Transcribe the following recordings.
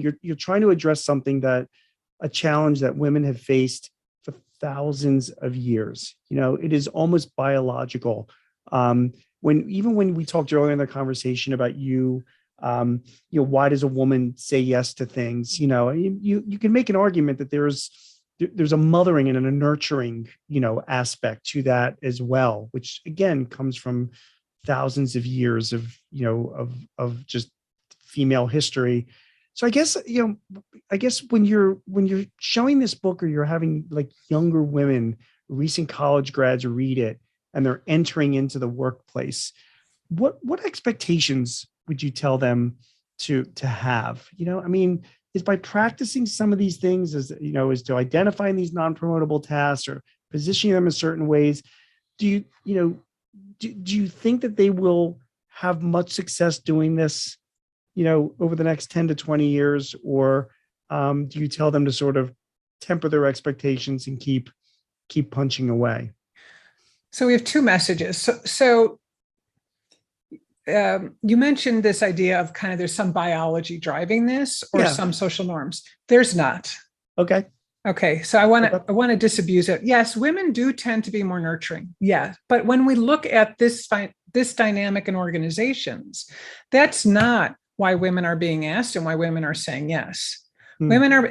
You're trying to address something that a challenge that women have faced for thousands of years. It is almost biological. When we talked earlier in the conversation about why does a woman say yes to things? You can make an argument that there's a mothering and a nurturing, aspect to that as well, which again comes from thousands of years of just female history. So I guess when you're showing this book, or you're having like younger women, recent college grads read it, and they're entering into the workplace, what expectations would you tell them to have? Is by practicing some of these things, is to identifying these non-promotable tasks or positioning them in certain ways. Do you think that they will have much success doing this, over the next 10 to 20 years? Or do you tell them to sort of temper their expectations and keep punching away? So we have two messages. So you mentioned this idea of kind of there's some biology driving this, or some social norms. There's not. Okay. So I want to disabuse it. Yes, women do tend to be more nurturing. Yeah, but when we look at this dynamic in organizations, that's not why women are being asked and why women are saying yes. Women are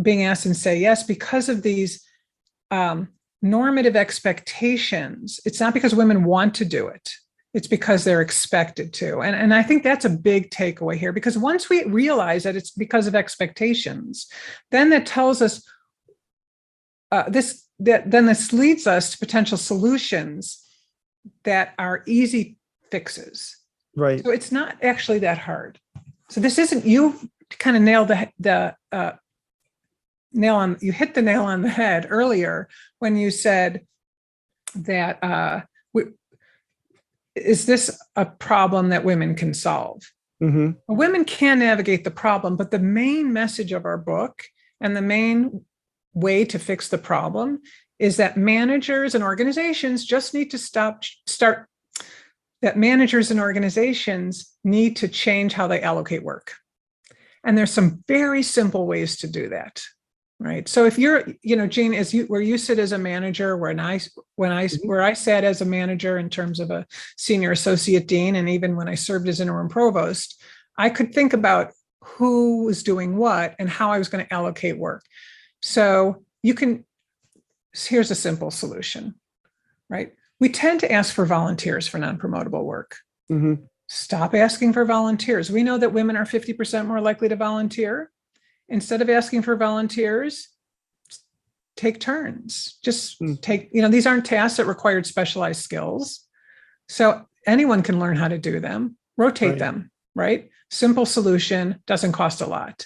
being asked and say yes because of these normative expectations. It's not because women want to do it. It's because they're expected to. And I think that's a big takeaway here, because once we realize that it's because of expectations, then that tells us this leads us to potential solutions that are easy fixes. Right. So it's not actually that hard. So this isn't, you kind of nailed you hit the nail on the head earlier when you said that, is this a problem that women can solve? Mm-hmm. Women can navigate the problem, but the main message of our book and the main way to fix the problem is that managers and organizations just need to managers and organizations need to change how they allocate work. And there's some very simple ways to do that. Right. So if you're, Jean, where you sit as a manager, where I sat as a manager in terms of a senior associate dean, and even when I served as interim provost, I could think about who was doing what and how I was going to allocate work. So here's a simple solution, right? We tend to ask for volunteers for non-promotable work. Mm-hmm. Stop asking for volunteers. We know that women are 50% more likely to volunteer. Instead of asking for volunteers, take turns. Just take, these aren't tasks that required specialized skills. So anyone can learn how to do them, rotate them, right? Simple solution, doesn't cost a lot.